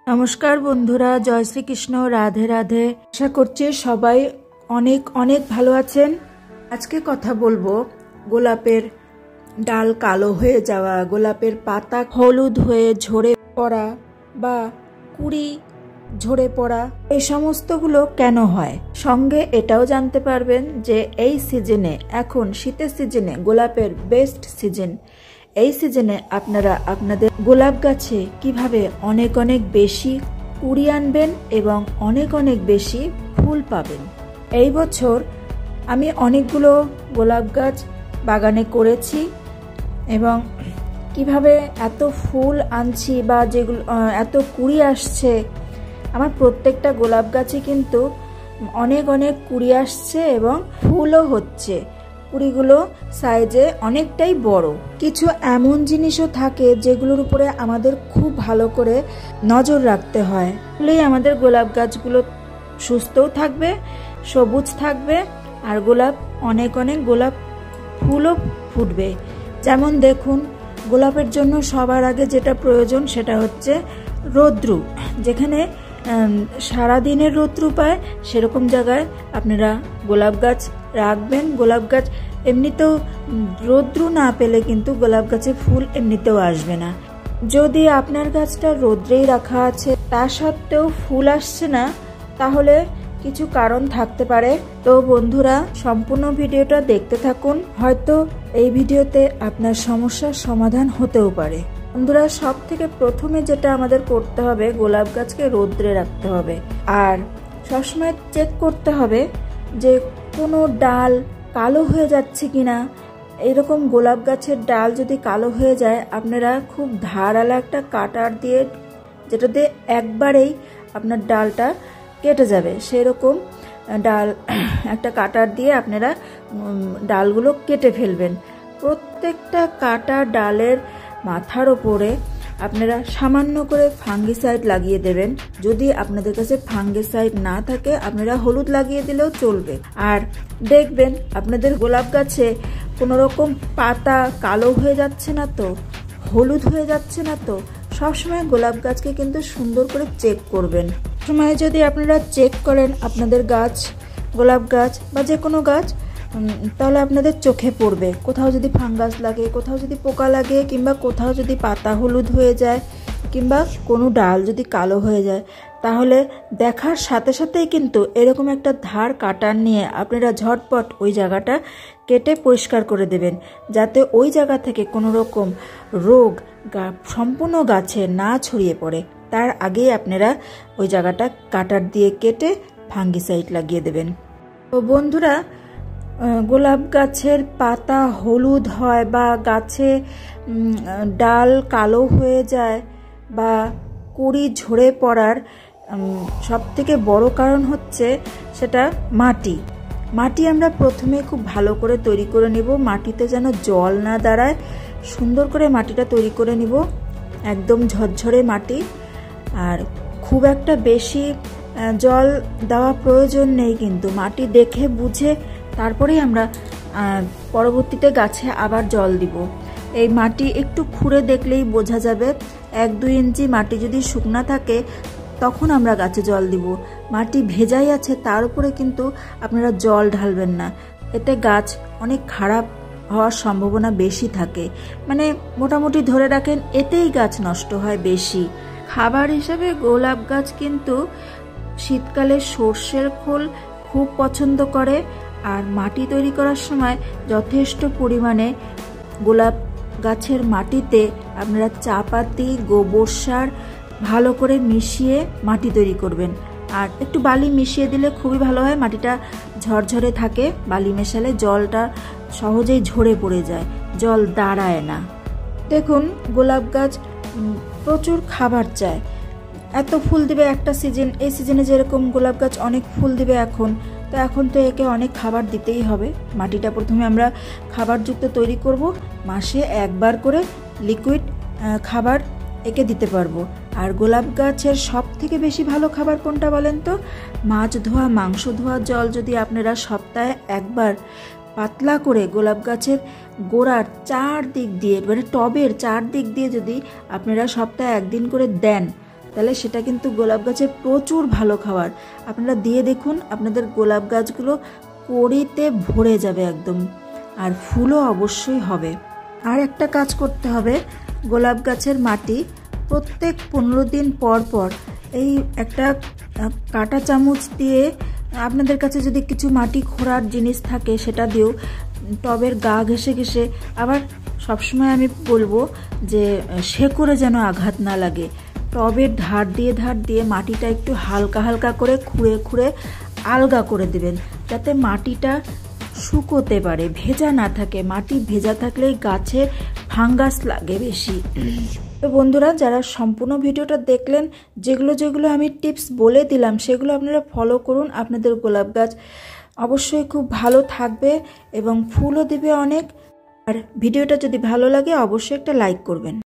নমস্কার বন্ধুরা, জয় শ্রীকৃষ্ণ, রাধে রাধে। আশা করছি সবাই অনেক অনেক ভালো আছেন। আজকে কথা বলবো গোলাপের ডাল কালো হয়ে যাওয়া, গোলাপের পাতা হলুদ হয়ে ঝরে পড়া বা কুড়ি ঝরে পড়া, এই সমস্তগুলো কেন হয়। সঙ্গে এটাও জানতে পারবেন যে এই সিজনে, এখন শীতের সিজনে গোলাপের বেস্ট সিজন, এই সিজনে আপনারা আপনাদের গোলাপ গাছে কিভাবে অনেক অনেক বেশি কুড়ি আনবেন এবং অনেক অনেক বেশি ফুল পাবেন। এই বছর আমি অনেকগুলো গোলাপ গাছ বাগানে করেছি এবং কিভাবে এত ফুল আনছি বা যেগুলো এত কুড়ি আসছে, আমার প্রত্যেকটা গোলাপ গাছে কিন্তু অনেক অনেক কুড়ি আসছে এবং ফুলও হচ্ছে। কুড়িগুলো সাইজে অনেকটাই বড়। কিছু এমন জিনিসও থাকে যেগুলোর উপরে আমাদের খুব ভালো করে নজর রাখতে হয়, তাহলেই আমাদের গোলাপ গাছগুলো সুস্থও থাকবে, সবুজ থাকবে আর অনেক অনেক গোলাপ ফুলও ফুটবে। যেমন দেখুন, গোলাপের জন্য সবার আগে যেটা প্রয়োজন সেটা হচ্ছে রৌদ্র। যেখানে সারাদিনের রৌদ্র পায় সেরকম জায়গায় আপনারা গোলাপ গাছ রাখবেন। গোলাপ গাছ এমনিতেও রৌদ্র না পেলে কিন্তু গোলাপ গাছে ফুল এমনিতেও আসবে না। যদি আপনার গাছটা রৌদ্রেই রাখা আছে তা সত্ত্বেও ফুল আসছে না, তাহলে কিছু কারণ থাকতে পারে। তো বন্ধুরা, সম্পূর্ণ ভিডিওটা দেখতে থাকুন, হয়তো এই ভিডিওতে আপনার সমস্যার সমাধান হতেও পারে। বন্ধুরা, সব থেকে প্রথমে যেটা আমাদের করতে হবে, গোলাপ গাছকে রৌদ্রে রাখতে হবে আর সবসময় চেক করতে হবে যে কোনো ডাল কালো হয়ে যাচ্ছে কিনা। এরকম গোলাপ গাছের ডাল যদি কালো হয়ে যায়, আপনারা খুব ধারালো একটা কাটার দিয়ে, যেটা দিয়ে একবারেই আপনার ডালটা কেটে যাবে, সেরকম ডাল একটা কাটার দিয়ে আপনারা ডালগুলো কেটে ফেলবেন। প্রত্যেকটা কাটা ডালের মাথার ওপরে আপনারা সামান্য করে ফাঙ্গিসাইড লাগিয়ে দেবেন। যদি আপনাদের কাছে ফাঙ্গিসাইড না থাকে, আপনারা হলুদ লাগিয়ে দিলেও চলবে। আর দেখবেন আপনাদের গোলাপ গাছে কোনো রকম পাতা কালো হয়ে যাচ্ছে না তো, হলুদ হয়ে যাচ্ছে না তো। সবসময় গোলাপ গাছকে কিন্তু সুন্দর করে চেক করবেন। সময় যদি আপনারা চেক করেন আপনাদের গাছ, গোলাপ গাছ বা যে কোনো গাছ, তাহলে আপনাদের চোখে পড়বে কোথাও যদি ফাঙ্গাস লাগে, কোথাও যদি পোকা লাগে, কিংবা কোথাও যদি পাতা হলুদ হয়ে যায়, কিংবা কোনো ডাল যদি কালো হয়ে যায়, তাহলে দেখার সাথে সাথেই কিন্তু এরকম একটা ধার কাটার নিয়ে আপনারা ঝটপট ওই জায়গাটা কেটে পরিষ্কার করে দেবেন, যাতে ওই জায়গা থেকে কোনো রকম রোগ সম্পূর্ণ গাছে না ছড়িয়ে পড়ে। তার আগেই আপনারা ওই জায়গাটা কাটার দিয়ে কেটে ফাঙ্গিসাইড লাগিয়ে দেবেন। তো বন্ধুরা, গোলাপ গাছের পাতা হলুদ হয় বা গাছে ডাল কালো হয়ে যায় বা কুড়ি ঝরে পড়ার সবথেকে বড় কারণ হচ্ছে সেটা মাটি। মাটি আমরা প্রথমে খুব ভালো করে তৈরি করে নেব, মাটিতে যেন জল না দাঁড়ায়, সুন্দর করে মাটিটা তৈরি করে নিব, একদম ঝরঝরে মাটি। আর খুব একটা বেশি জল দেওয়া প্রয়োজন নেই, কিন্তু মাটি দেখে বুঝে তারপরেই আমরা পরবর্তীতে গাছে আবার জল দিব। এই মাটি একটু খুঁড়ে দেখলেই বোঝা যাবে। 1-2 ইঞ্চি মাটি যদি শুকনা থাকে তখন আমরা গাছে জল দিব। মাটি ভেজাই আছে তার উপরে কিন্তু আপনারা জল ঢালবেন না, এতে গাছ অনেক খারাপ হওয়ার সম্ভাবনা বেশি থাকে। মানে মোটামুটি ধরে রাখেন এতেই গাছ নষ্ট হয় বেশি। খাবার হিসেবে গোলাপ গাছ কিন্তু শীতকালে সর্ষের খোল খুব পছন্দ করে। আর মাটি তৈরি করার সময় যথেষ্ট পরিমাণে গোলাপ গাছের মাটিতে আপনারা চা পাতি, গোবর সার ভালো করে মিশিয়ে মাটি তৈরি করবেন। আর একটু বালি মিশিয়ে দিলে খুবই ভালো হয়, মাটিটা ঝরঝরে থাকে। বালি মেশালে জলটা সহজেই ঝরে পড়ে যায়, জল দাঁড়ায় না। দেখুন, গোলাপ গাছ প্রচুর খাবার চায়, এত ফুল দিবে একটা সিজন। এই সিজনে যেরকম গোলাপ গাছ অনেক ফুল দিবে এখন তো একে অনেক খাবার দিতেই হবে। মাটিটা প্রথমে আমরা খাবারযুক্ত তৈরি করব, মাসে একবার করে লিকুইড খাবার একে দিতে পারবো। আর গোলাপ গাছের সব থেকে বেশি ভালো খাবার কোনটা বলেন তো? মাছ ধোয়া, মাংস ধোয়া জল যদি আপনারা সপ্তাহে একবার পাতলা করে গোলাপ গাছের গোড়ার চারদিক দিয়ে, মানে টবের চারদিক দিয়ে যদি আপনারা সপ্তাহে 1 দিন করে দেন, তাহলে সেটা কিন্তু গোলাপ গাছের প্রচুর ভালো খাবার। আপনারা দিয়ে দেখুন, আপনাদের গোলাপ গাছগুলো কড়িতে ভরে যাবে একদম, আর ফুলও অবশ্যই হবে। আর একটা কাজ করতে হবে, গোলাপ গাছের মাটি প্রত্যেক 15 দিন পর পর এই একটা কাঁটা চামচ দিয়ে, আপনাদের কাছে যদি কিছু মাটি খোঁড়ার জিনিস থাকে সেটা দিয়েও টবের গা ঘেঁষে ঘেঁষে, আবার সবসময় আমি বলবো যে শেকড়ে যেন আঘাত না লাগে, টবের ধার দিয়ে মাটিটা একটু হালকা হালকা করে খুঁড়ে খুঁড়ে আলগা করে দেবেন, যাতে মাটিটা শুকোতে পারে, ভেজা না থাকে। মাটি ভেজা থাকলেই গাছে ফাঙ্গাস লাগে বেশি। তো বন্ধুরা, যারা সম্পূর্ণ ভিডিওটা দেখলেন, যেগুলো আমি টিপস বলে দিলাম সেগুলো আপনারা ফলো করুন। আপনাদের গোলাপ গাছ অবশ্যই খুব ভালো থাকবে এবং ফুলও দেবে অনেক। আর ভিডিওটা যদি ভালো লাগে অবশ্যই একটা লাইক করবেন।